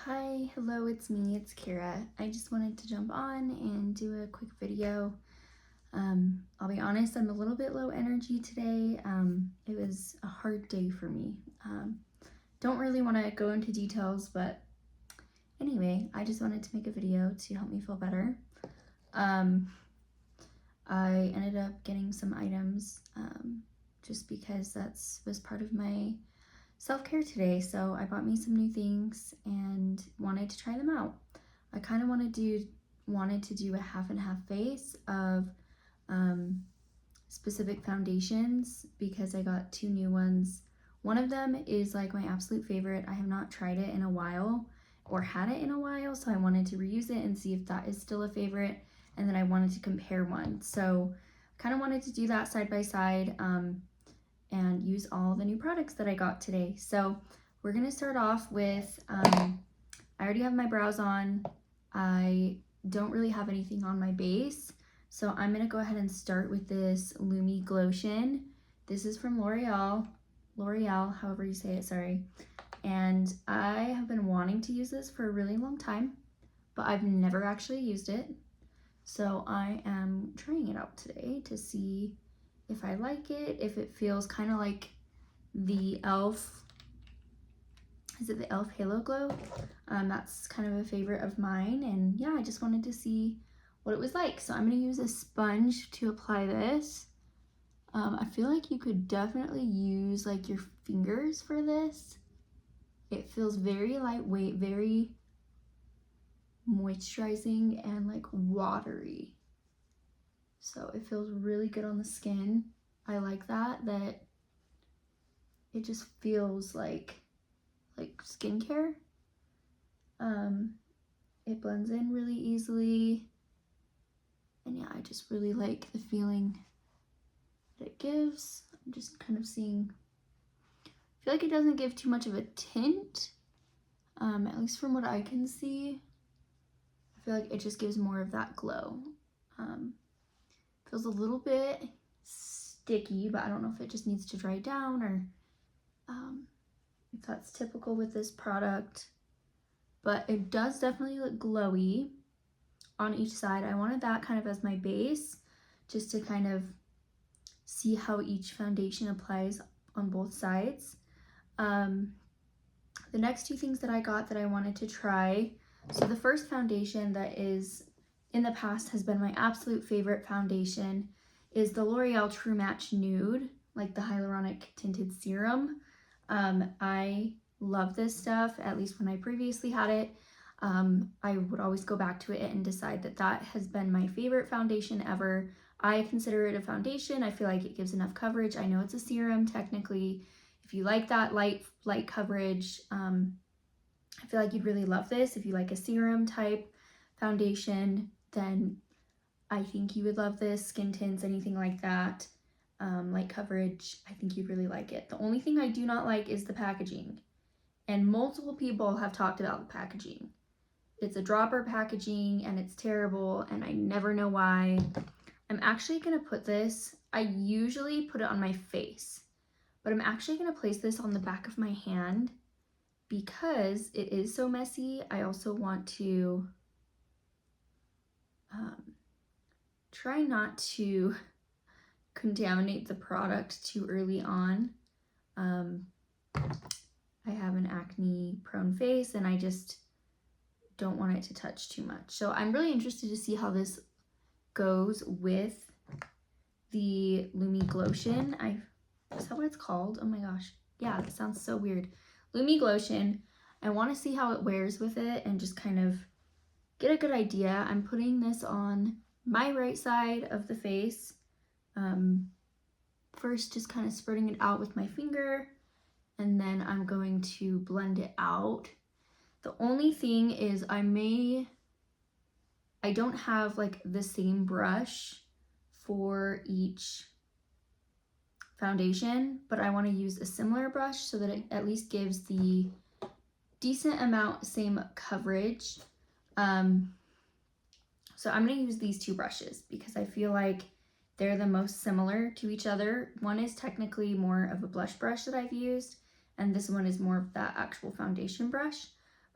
Hi, hello, it's me, it's Kara. I just wanted to jump on and do a quick video. I'll be honest, I'm a little bit low energy today. It was a hard day for me. Don't really want to go into details, but anyway, I just wanted to make a video to help me feel better. I ended up getting some items just because was part of my self-care today. So I bought me some new things and wanted to try them out. I kind of wanted to do a half and half face of specific foundations because I got two new ones. One of them is like my absolute favorite. I have not tried it in a while or had it in a while, so I wanted to reuse it and see if that is still a favorite. And then I wanted to compare one. So I kind of wanted to do that side by side and use all the new products that I got today. So we're gonna start off with, I already have my brows on. I don't really have anything on my base. So I'm gonna go ahead and start with this Lumi Glotion. This is from L'Oreal, however you say it, sorry. And I have been wanting to use this for a really long time, but I've never actually used it. So I am trying it out today to see if I like it, if it feels kind of like the e.l.f. Is it the e.l.f. Halo Glow? That's kind of a favorite of mine, and yeah, I just wanted to see what it was like. So I'm going to use a sponge to apply this. I feel like you could definitely use like your fingers for this. It feels very lightweight, very moisturizing and like watery. So it feels really good on the skin. I like that it just feels like skincare. It blends in really easily. And yeah, I just really like the feeling that it gives. I'm just kind of seeing, I feel like it doesn't give too much of a tint, at least from what I can see. I feel like it just gives more of that glow. Feels a little bit sticky, but I don't know if it just needs to dry down or if that's typical with this product. But it does definitely look glowy on each side. I wanted that kind of as my base, just to kind of see how each foundation applies on both sides. The next two things that I got that I wanted to try, so the first foundation that is in the past has been my absolute favorite foundation is the L'Oreal True Match Nude, like the hyaluronic tinted serum. I love this stuff, at least when I previously had it. I would always go back to it and decide that has been my favorite foundation ever. I consider it a foundation. I feel like it gives enough coverage. I know it's a serum technically. If you like that light coverage, I feel like you'd really love this. If you like a serum type foundation, then I think you would love this. Skin tints, anything like that, light coverage, I think you'd really like it. The only thing I do not like is the packaging. And multiple people have talked about the packaging. It's a dropper packaging and it's terrible and I never know why. I'm actually gonna put this, I usually put it on my face, but I'm actually gonna place this on the back of my hand because it is so messy. I also want to try not to contaminate the product too early on. I have an acne prone face and I just don't want it to touch too much. So I'm really interested to see how this goes with the Lumi Glotion. Is that what it's called? Oh my gosh. Yeah, that sounds so weird. Lumi Glotion. I want to see how it wears with it and just kind of get a good idea. I'm putting this on my right side of the face. First, just kind of spreading it out with my finger, and then I'm going to blend it out. The only thing is I don't have like the same brush for each foundation, but I want to use a similar brush so that it at least gives the decent amount same coverage. So I'm going to use these two brushes because I feel like they're the most similar to each other. One is technically more of a blush brush that I've used, and this one is more of that actual foundation brush.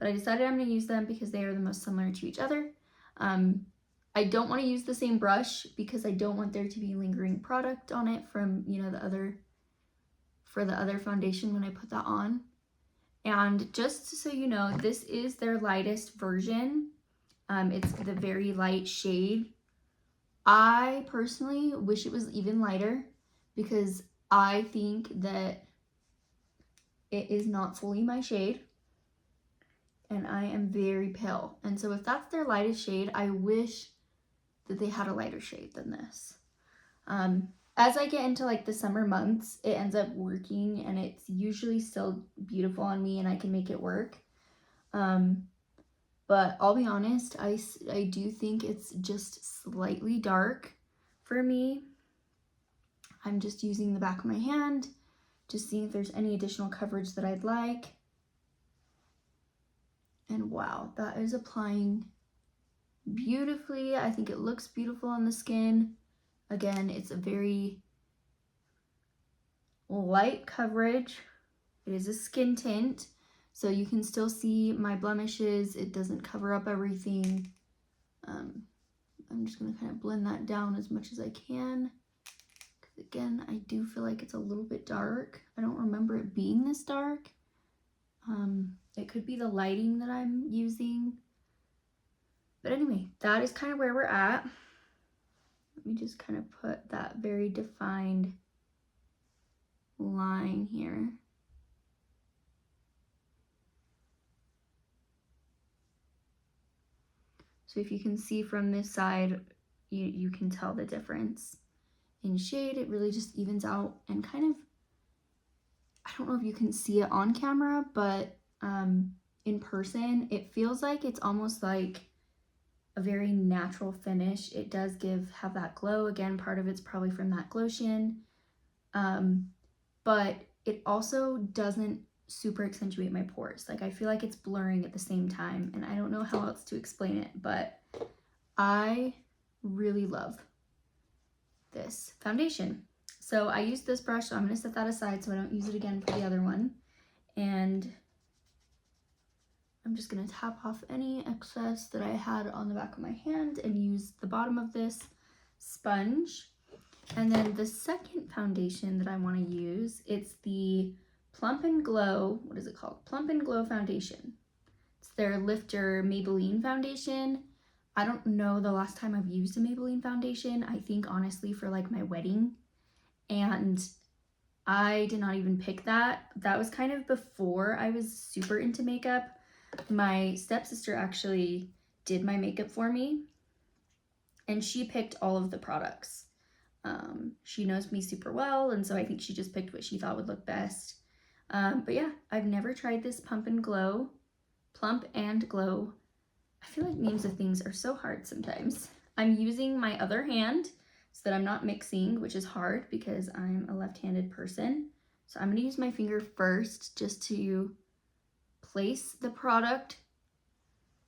but I decided I'm going to use them because they are the most similar to each other. I don't want to use the same brush because I don't want there to be lingering product on it from, you know, the other foundation when I put that on. And just so you know, this is their lightest version. It's the very light shade. I personally wish it was even lighter because I think that it is not fully my shade. And I am very pale. And so if that's their lightest shade, I wish that they had a lighter shade than this. As I get into like the summer months, it ends up working and it's usually still beautiful on me and I can make it work. But I'll be honest, I do think it's just slightly dark for me. I'm just using the back of my hand, just seeing if there's any additional coverage that I'd like. And wow, that is applying beautifully. I think it looks beautiful on the skin. Again, it's a very light coverage. It is a skin tint, so you can still see my blemishes. It doesn't cover up everything. I'm just gonna kind of blend that down as much as I can. Because again, I do feel like it's a little bit dark. I don't remember it being this dark. It could be the lighting that I'm using. But anyway, that is kind of where we're at. Let me just kind of put that very defined line here. So if you can see from this side, you can tell the difference in shade. It really just evens out and kind of, I don't know if you can see it on camera, but in person, it feels like it's almost like a very natural finish. It does have that glow. Again, part of it's probably from that Glotion. But it also doesn't super accentuate my pores. Like I feel like it's blurring at the same time, and I don't know how else to explain it, but I really love this foundation. So I used this brush, so I'm going to set that aside so I don't use it again for the other one. And I'm just going to tap off any excess that I had on the back of my hand and use the bottom of this sponge. And then the second foundation that I want to use, it's the Plump and Glow, what is it called? Plump and Glow Foundation. It's their Lifter Maybelline foundation. I don't know the last time I've used a Maybelline foundation. I think honestly for like my wedding. And I did not even pick that. That was kind of before I was super into makeup. My stepsister actually did my makeup for me and she picked all of the products. She knows me super well, and so I think she just picked what she thought would look best. But yeah, I've never tried this Plump and Glow. I feel like names of things are so hard sometimes. I'm using my other hand so that I'm not mixing, which is hard because I'm a left-handed person. So I'm going to use my finger first just to place the product.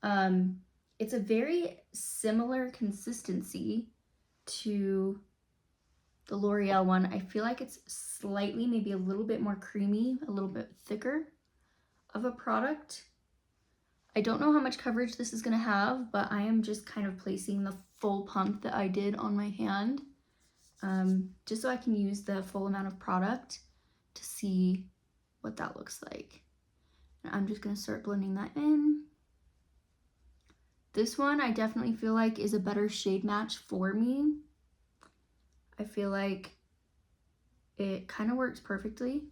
It's a very similar consistency to the L'Oreal one. I feel like it's slightly, maybe a little bit more creamy, a little bit thicker of a product. I don't know how much coverage this is going to have, but I am just kind of placing the full pump that I did on my hand, just so I can use the full amount of product to see what that looks like. And I'm just going to start blending that in. This one I definitely feel like is a better shade match for me. I feel like it kind of works perfectly,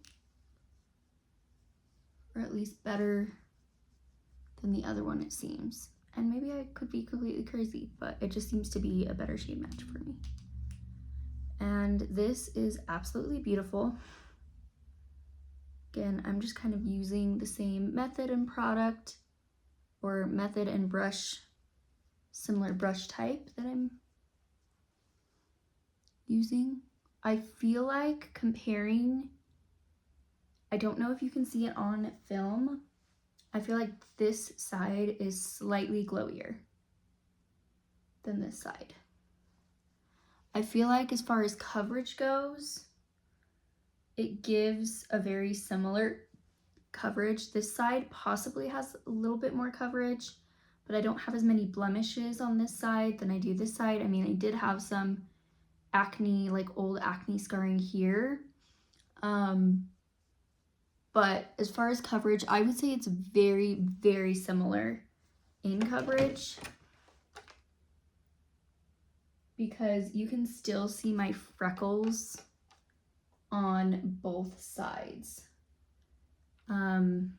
or at least better than the other one, it seems. And maybe I could be completely crazy, but it just seems to be a better shade match for me. And this is absolutely beautiful. Again, I'm just kind of using the same method and product, or method and brush, similar brush type that I'm using. I feel like comparing, I don't know if you can see it on film, I feel like this side is slightly glowier than this side. I feel like as far as coverage goes, it gives a very similar coverage. This side possibly has a little bit more coverage, but I don't have as many blemishes on this side than I do this side. I mean, I did have some acne, like old acne scarring here. But as far as coverage, I would say it's very, very similar in coverage, because you can still see my freckles on both sides. I'm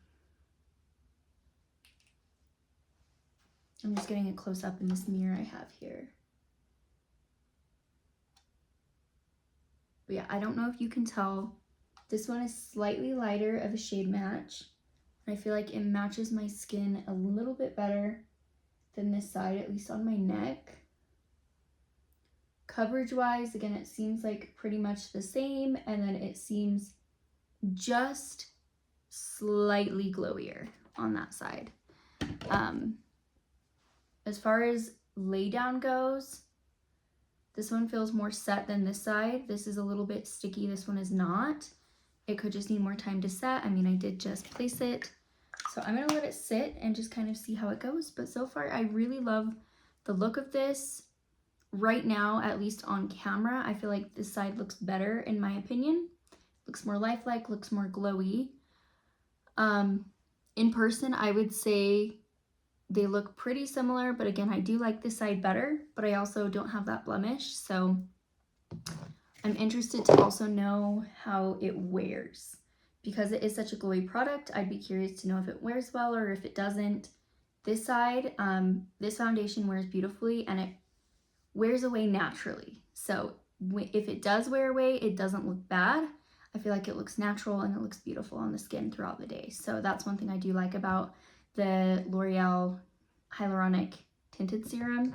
just getting a close up in this mirror I have here. But yeah, I don't know if you can tell. This one is slightly lighter of a shade match. I feel like it matches my skin a little bit better than this side, at least on my neck. Coverage wise, again, it seems like pretty much the same, and then it seems just slightly glowier on that side. As far as lay down goes, this one feels more set than this side. This is a little bit sticky, this one is not. It could just need more time to set. I mean, I did just place it. So I'm gonna let it sit and just kind of see how it goes. But so far, I really love the look of this. Right now, at least on camera, I feel like this side looks better in my opinion. Looks more lifelike, looks more glowy. In person, I would say they look pretty similar, but again, I do like this side better, but I also don't have that blemish. So I'm interested to also know how it wears. Because it is such a glowy product, I'd be curious to know if it wears well or if it doesn't. This side, this foundation wears beautifully and it wears away naturally. So if it does wear away, it doesn't look bad. I feel like it looks natural and it looks beautiful on the skin throughout the day. So that's one thing I do like about the L'Oreal Hyaluronic Tinted Serum.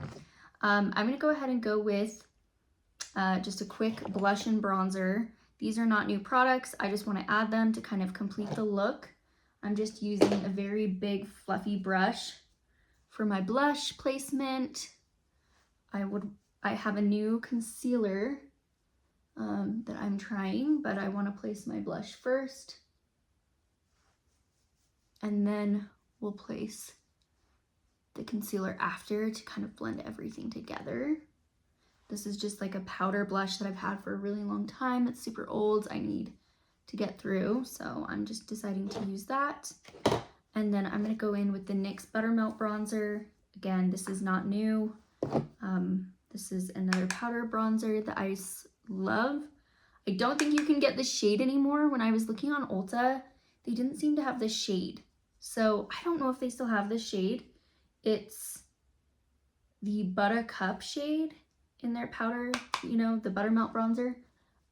I'm going to go ahead and go with just a quick blush and bronzer. These are not new products. I just want to add them to kind of complete the look. I'm just using a very big fluffy brush for my blush placement. I have a new concealer that I'm trying, but I want to place my blush first. And then we'll place the concealer after to kind of blend everything together. This is just like a powder blush that I've had for a really long time. It's super old. I need to get through, so I'm just deciding to use that. And then I'm going to go in with the NYX Buttermelt Bronzer. Again, this is not new. This is another powder bronzer that I love. I don't think you can get the shade anymore. When I was looking on Ulta, they didn't seem to have the shade. So I don't know if they still have the shade. It's the Buttercup shade in their powder, you know, the Buttermelt Bronzer.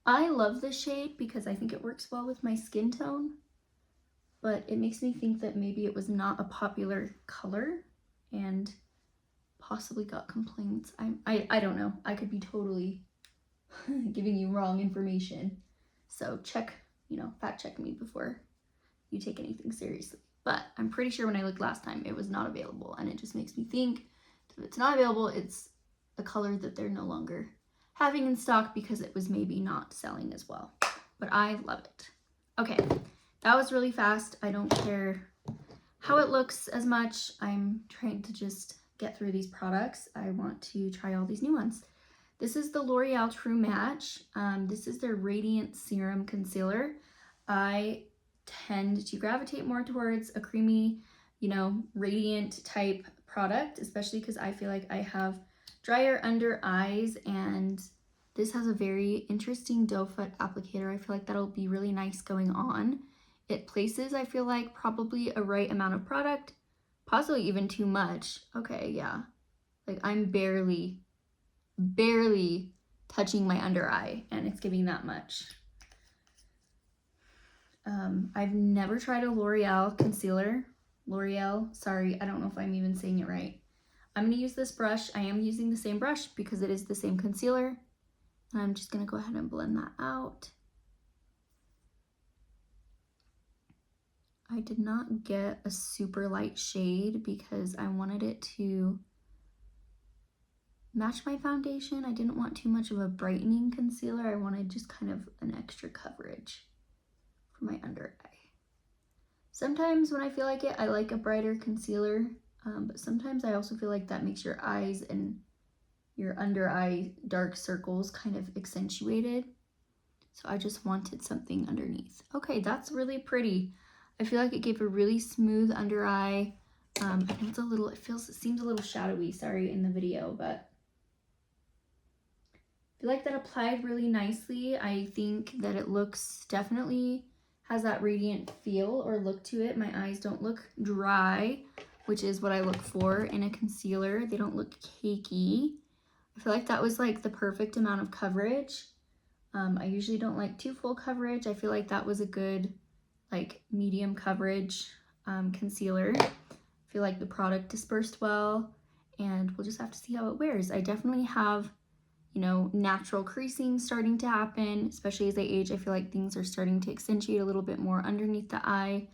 I love this shade because I think it works well with my skin tone, but it makes me think that maybe it was not a popular color and possibly got complaints. I don't know. I could be totally giving you wrong information. So check, you know, fact check me before you take anything seriously. But I'm pretty sure when I looked last time, it was not available. And it just makes me think if it's not available, it's a color that they're no longer having in stock because it was maybe not selling as well. But I love it. Okay, that was really fast. I don't care how it looks as much. I'm trying to just get through these products. I want to try all these new ones. This is the L'Oreal True Match. This is their Radiant Serum Concealer. I tend to gravitate more towards a creamy, you know, radiant type product, especially because I feel like I have drier under eyes, and this has a very interesting doe foot applicator. I feel like that'll be really nice going on. It places, I feel like, probably a right amount of product, possibly even too much. Okay, yeah. Like I'm barely touching my under eye and it's giving that much. I've never tried a L'Oreal concealer. L'Oreal, sorry, I don't know if I'm even saying it right. I'm going to use this brush. I am using the same brush because it is the same concealer. And I'm just going to go ahead and blend that out. I did not get a super light shade because I wanted it to match my foundation. I didn't want too much of a brightening concealer. I wanted just kind of an extra coverage for my under eye. Sometimes when I feel like it, I like a brighter concealer, but sometimes I also feel like that makes your eyes and your under eye dark circles kind of accentuated. So I just wanted something underneath. Okay, that's really pretty. I feel like it gave a really smooth under eye. I know it's a little, it seems a little shadowy, sorry, in the video, but I feel like that applied really nicely. I think that it looks, definitely has that radiant feel or look to it. My eyes don't look dry, which is what I look for in a concealer. They don't look cakey. I feel like that was like the perfect amount of coverage. I usually don't like too full coverage. I feel like that was a good like medium coverage concealer. I feel like the product dispersed well, and we'll just have to see how it wears. I definitely have, you know, natural creasing starting to happen, especially as I age. I feel like things are starting to accentuate a little bit more underneath the eye.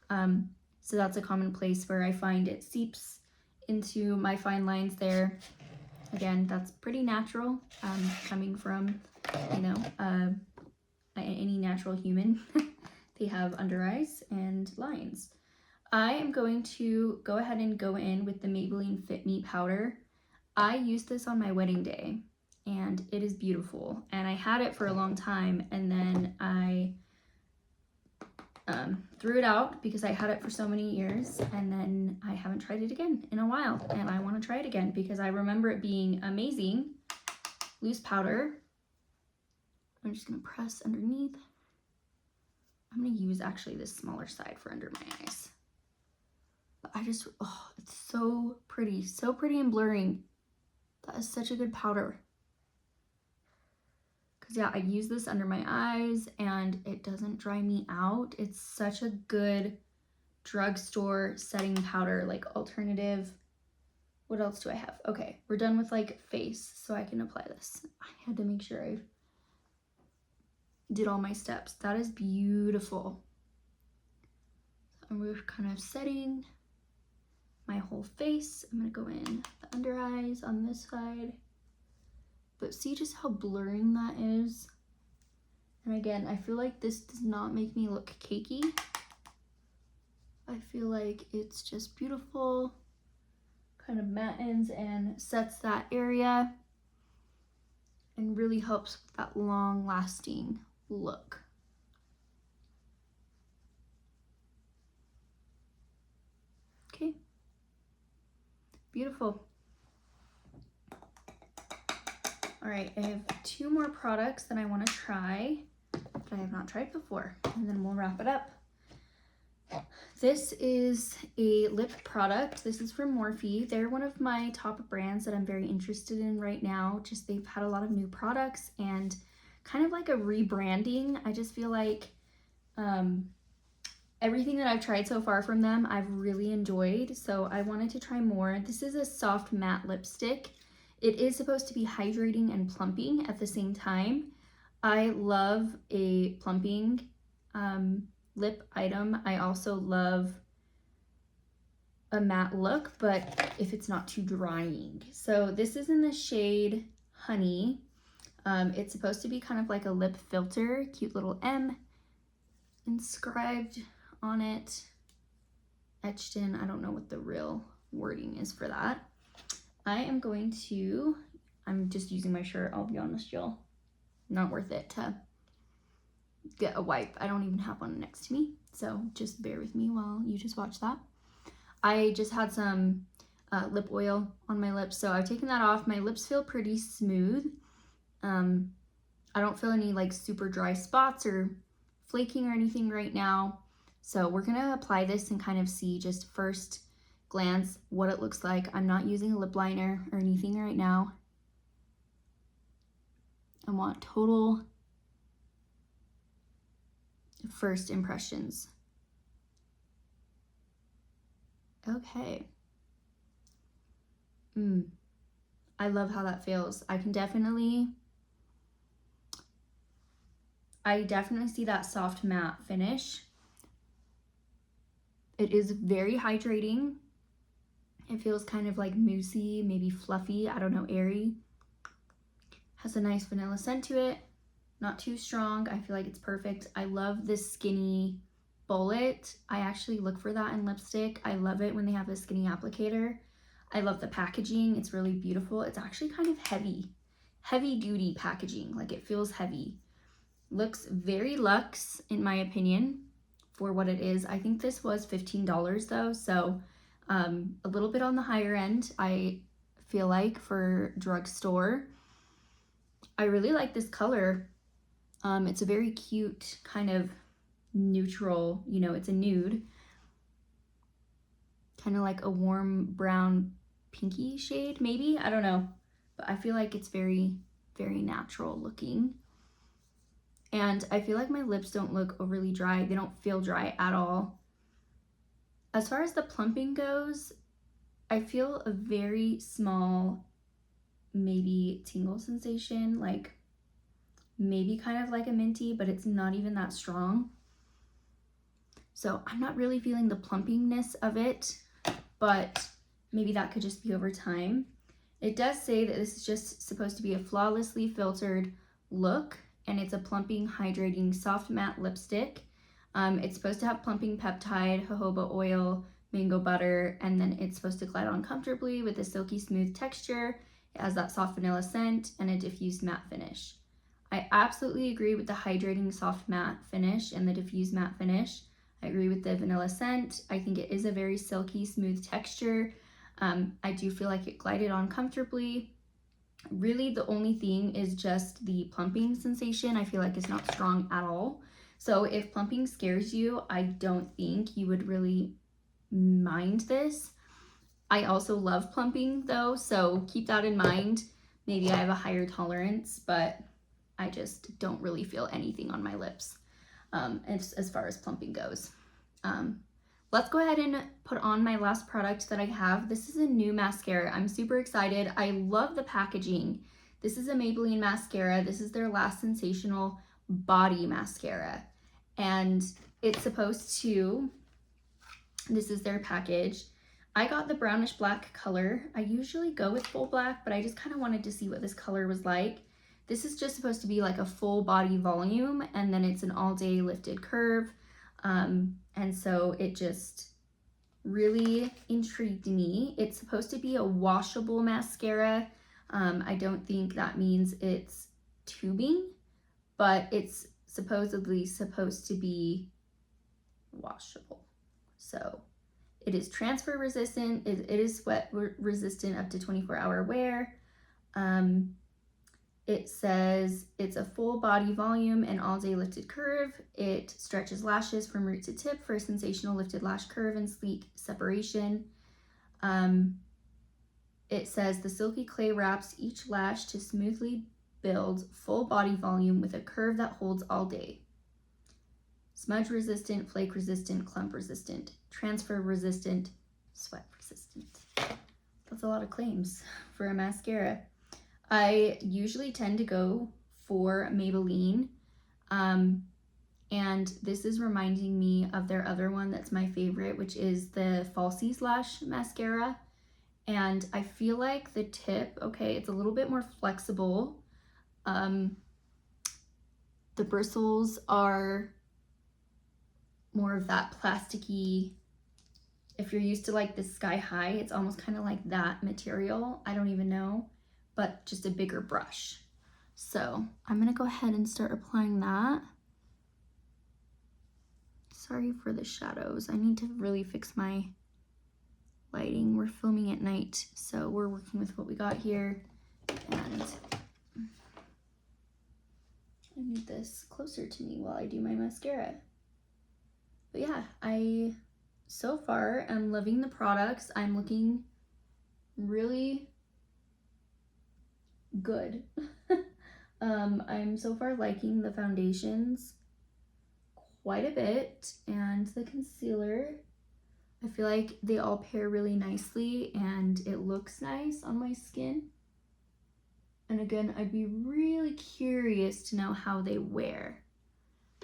So that's a common place where I find it seeps into my fine lines there. Again, that's pretty natural, coming from, you know, any natural human. They have under eyes and lines. I am going to go ahead and go in with the Maybelline Fit Me powder. I used this on my wedding day, and it is beautiful. And I had it for a long time, and then I threw it out because I had it for so many years, and then I haven't tried it again in a while, and I want to try it again because I remember it being amazing. Loose powder. I'm just going to press underneath. I'm going to use actually this smaller side for under my eyes. But I just, oh, it's so pretty and blurring. That is such a good powder. Because yeah, I use this under my eyes and it doesn't dry me out. It's such a good drugstore setting powder, like alternative. What else do I have? Okay, we're done with like face, so I can apply this. I had to make sure I did all my steps. That is beautiful. And we're kind of setting my whole face. I'm gonna go in the under eyes on this side. But see just how blurring that is? And again, I feel like this does not make me look cakey. I feel like it's just beautiful, kind of mattens and sets that area and really helps with that long lasting look. Okay, beautiful. All right, I have 2 more products that I want to try that I have not tried before, and then we'll wrap it up. This is a lip product. This is from Morphe. They're one of my top brands that I'm very interested in right now. Just they've had a lot of new products and kind of like a rebranding. I just feel like everything that I've tried so far from them, I've really enjoyed. So I wanted to try more. This is a soft matte lipstick. It is supposed to be hydrating and plumping at the same time. I love a plumping lip item. I also love a matte look, but if it's not too drying. So this is in the shade Honey. It's supposed to be kind of like a lip filter, cute little M inscribed on it, etched in. I don't know what the real wording is for that. I'm just using my shirt, I'll be honest, y'all. Not worth it to get a wipe. I don't even have one next to me, so just bear with me while you just watch that. I just had some lip oil on my lips, so I've taken that off. My lips feel pretty smooth. I don't feel any like super dry spots or flaking or anything right now. So we're gonna apply this and kind of see just first glance what it looks like. I'm not using a lip liner or anything right now. I want total first impressions. Okay. I love how that feels. I definitely see that soft matte finish. It is very hydrating. It feels kind of like moussey, maybe fluffy, I don't know, airy. Has a nice vanilla scent to it. Not too strong. I feel like it's perfect. I love this skinny bullet. I actually look for that in lipstick. I love it when they have the skinny applicator. I love the packaging. It's really beautiful. It's actually kind of heavy duty packaging. Like it feels heavy. Looks very luxe in my opinion for what it is. I think this was $15 though, so a little bit on the higher end, I feel like, for drugstore. I really like this color. It's a very cute kind of neutral, you know, it's a nude, kind of like a warm brown pinky shade maybe, I don't know, but I feel like it's very natural looking. And I feel like my lips don't look overly dry. They don't feel dry at all. As far as the plumping goes, I feel a very small, maybe tingle sensation, like maybe kind of like a minty, but it's not even that strong. So I'm not really feeling the plumpingness of it, but maybe that could just be over time. It does say that this is just supposed to be a flawlessly filtered look, and it's a plumping, hydrating, soft matte lipstick. It's supposed to have plumping peptide, jojoba oil, mango butter, and then it's supposed to glide on comfortably with a silky smooth texture. It has that soft vanilla scent and a diffused matte finish. I absolutely agree with the hydrating soft matte finish and the diffused matte finish. I agree with the vanilla scent. I think it is a very silky smooth texture. I do feel like it glided on comfortably. Really, the only thing is just the plumping sensation. I feel like it's not strong at all. So if plumping scares you, I don't think you would really mind this. I also love plumping though, so keep that in mind. Maybe I have a higher tolerance, but I just don't really feel anything on my lips as far as plumping goes. Let's go ahead and put on my last product that I have. This is a new mascara. I'm super excited. I love the packaging. This is a Maybelline mascara. This is their Last Sensational Body Mascara. And it's supposed to, this is their package. I got the brownish black color. I usually go with full black, but I just kind of wanted to see what this color was like. This is just supposed to be like a full body volume, and then it's an all day lifted curve. And so it just really intrigued me. It's supposed to be a washable mascara. I don't think that means it's tubing, but it's supposedly supposed to be washable. So it is transfer resistant. It is sweat resistant up to 24-hour wear. It says it's a full body volume and all day lifted curve. It stretches lashes from root to tip for a sensational lifted lash curve and sleek separation. It says the silky clay wraps each lash to smoothly build full body volume with a curve that holds all day. Smudge resistant, flake resistant, clump resistant, transfer resistant, sweat resistant. That's a lot of claims for a mascara. I usually tend to go for Maybelline, and this is reminding me of their other one that's my favorite, which is the Falsies Lash Mascara. And I feel like the tip, okay, it's a little bit more flexible. The bristles are more of that plasticky, if you're used to like the Sky High, it's almost kind of like that material. I don't even know, but just a bigger brush. So I'm gonna go ahead and start applying that. Sorry for the shadows. I need to really fix my lighting. We're filming at night, so we're working with what we got here. And I need this closer to me while I do my mascara. But yeah, so far I'm loving the products. I'm looking really good. I'm so far liking the foundations quite a bit, and the concealer. I feel like they all pair really nicely and it looks nice on my skin. And again, I'd be really curious to know how they wear.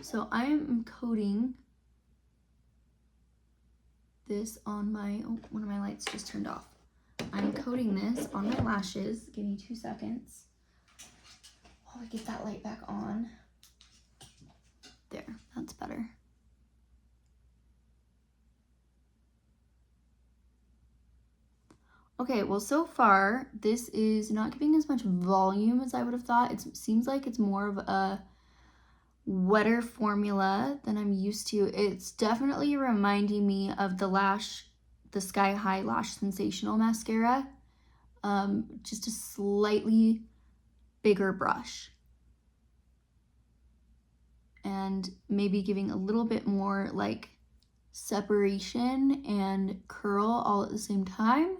So I am coating this on my, oh, one of my lights just turned off. I'm coating this on my lashes. Give me 2 seconds while I get that light back on. There, that's better. Okay, well, so far, this is not giving as much volume as I would have thought. It seems like it's more of a wetter formula than I'm used to. It's definitely reminding me of the Sky High Lash Sensational Mascara. Just a slightly bigger brush. And maybe giving a little bit more like separation and curl all at the same time.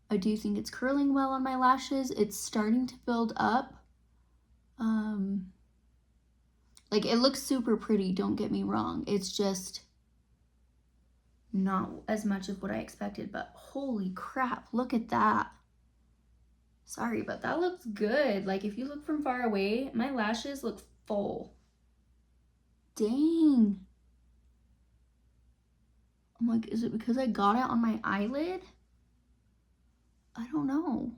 I do think it's curling well on my lashes. It's starting to build up. Like, it looks super pretty, don't get me wrong. It's just not as much of what I expected, but holy crap, look at that. Sorry, but that looks good. Like, if you look from far away, my lashes look full. Dang. I'm like, is it because I got it on my eyelid? I don't know.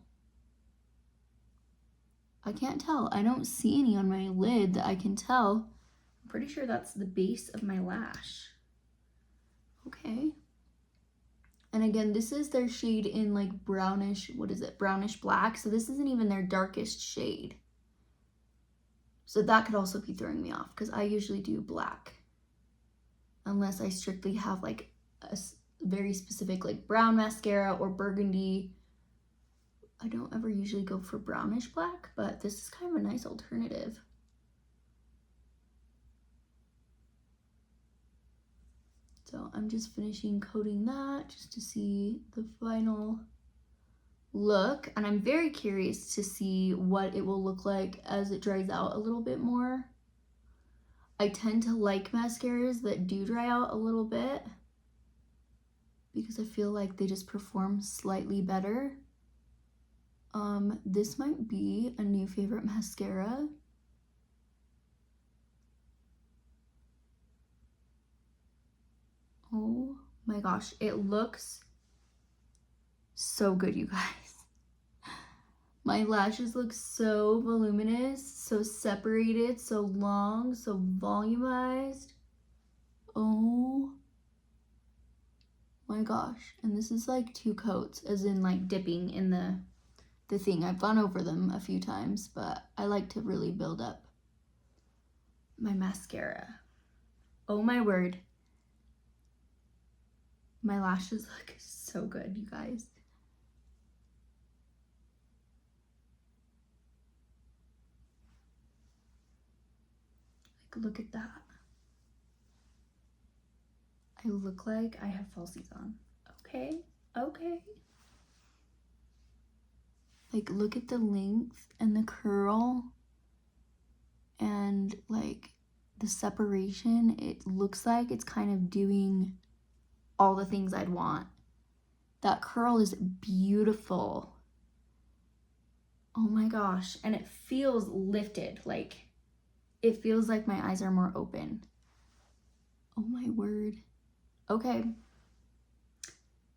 I can't tell. I don't see any on my lid that I can tell. I'm pretty sure that's the base of my lash. Okay. And again, this is their shade in like brownish, what is it? Brownish black. So this isn't even their darkest shade. So that could also be throwing me off because I usually do black. Unless I strictly have like a very specific like brown mascara or burgundy. I don't ever usually go for brownish black, but this is kind of a nice alternative. So I'm just finishing coating that just to see the final look. And I'm very curious to see what it will look like as it dries out a little bit more. I tend to like mascaras that do dry out a little bit because I feel like they just perform slightly better. This might be a new favorite mascara. Oh my gosh, it looks so good, you guys. My lashes look so voluminous, so separated, so long, so volumized. Oh my gosh. And this is like 2 coats, as in like dipping in the thing. I've gone over them a few times, but I like to really build up my mascara. Oh my word. My lashes look so good, you guys. Like, look at that. I look like I have falsies on. Okay, okay. Like, look at the length and the curl and like the separation. It looks like it's kind of doing all the things I'd want. That curl is beautiful. Oh my gosh. And it feels lifted. Like, it feels like my eyes are more open. Oh my word. Okay.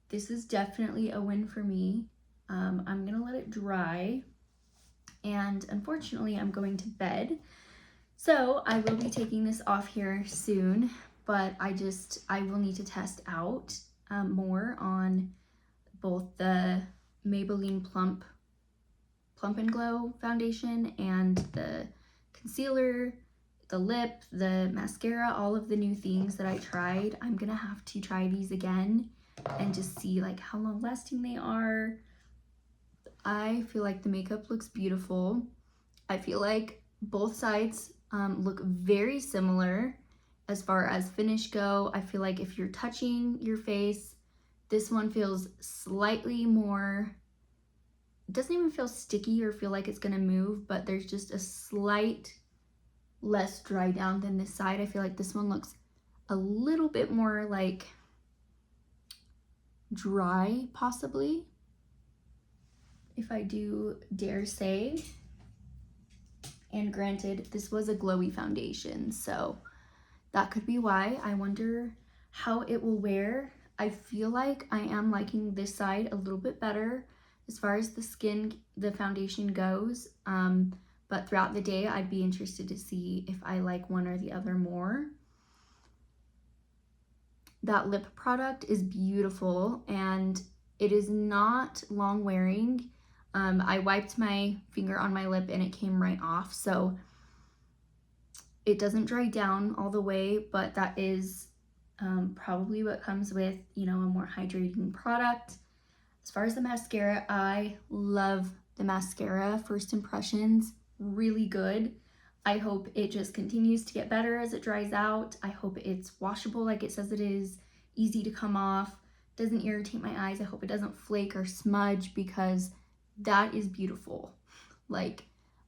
This is definitely a win for me. I'm gonna let it dry. And unfortunately, I'm going to bed. So I will be taking this off here soon, but I will need to test out more on both the Maybelline Plump and Glow foundation and the concealer, the lip, the mascara, all of the new things that I tried. I'm gonna have to try these again and just see like how long lasting they are. I feel like the makeup looks beautiful. I feel like both sides look very similar as far as finish go. I feel like if you're touching your face, this one feels slightly more, it doesn't even feel sticky or feel like it's gonna move, but there's just a slight less dry down than this side. I feel like this one looks a little bit more like dry, possibly, if I do dare say. And granted, this was a glowy foundation, so that could be why. I wonder how it will wear. I feel like I am liking this side a little bit better as far as the foundation goes. But throughout the day, I'd be interested to see if I like one or the other more. That lip product is beautiful, and It is not long wearing. I wiped my finger on my lip and it came right off, so it doesn't dry down all the way, but that is probably what comes with, you know, a more hydrating product. As far as the mascara, I love the mascara. First impressions, really good. I hope it just continues to get better as it dries out. I hope it's washable like it says it is, easy to come off, doesn't irritate my eyes. I hope it doesn't flake or smudge because that is beautiful. Like,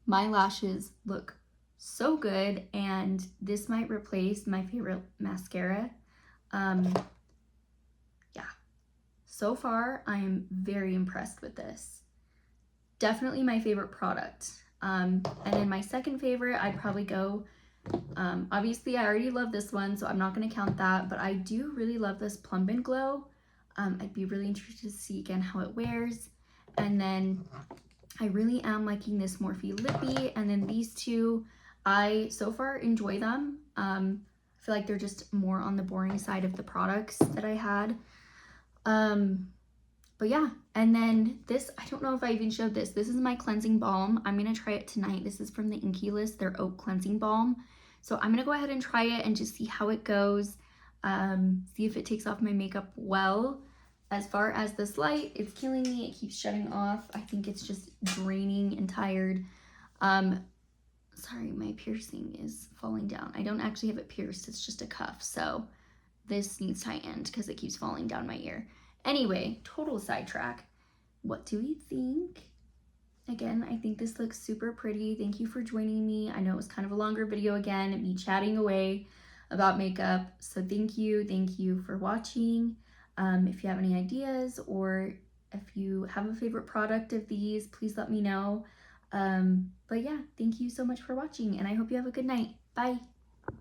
my lashes look so good, and this might replace my favorite mascara. Yeah, so far I am very impressed with this. Definitely my favorite product. And then my second favorite, I'd probably go, obviously I already love this one, so I'm not going to count that, but I do really love this Plump and Glow. I'd be really interested to see again how it wears. And then I really am liking this Morphe Lippy, and then these two, I so far enjoy them. I feel like they're just more on the boring side of the products that I had. But yeah, and then this, I don't know if I even showed this. This is my cleansing balm. I'm going to try it tonight. This is from the Inkey List, their Oat Cleansing Balm. So I'm going to go ahead and try it and just see how it goes. See if it takes off my makeup well. As far as this light, it's killing me. It keeps shutting off. I think it's just draining and tired. Sorry, my piercing is falling down. I don't actually have it pierced. It's just a cuff. So this needs tightened because it keeps falling down my ear. Anyway, total sidetrack. What do we think? Again, I think this looks super pretty. Thank you for joining me. I know it was kind of a longer video again, me chatting away about makeup. So thank you for watching. If you have any ideas or if you have a favorite product of these, please let me know. But yeah, thank you so much for watching, and I hope you have a good night. Bye.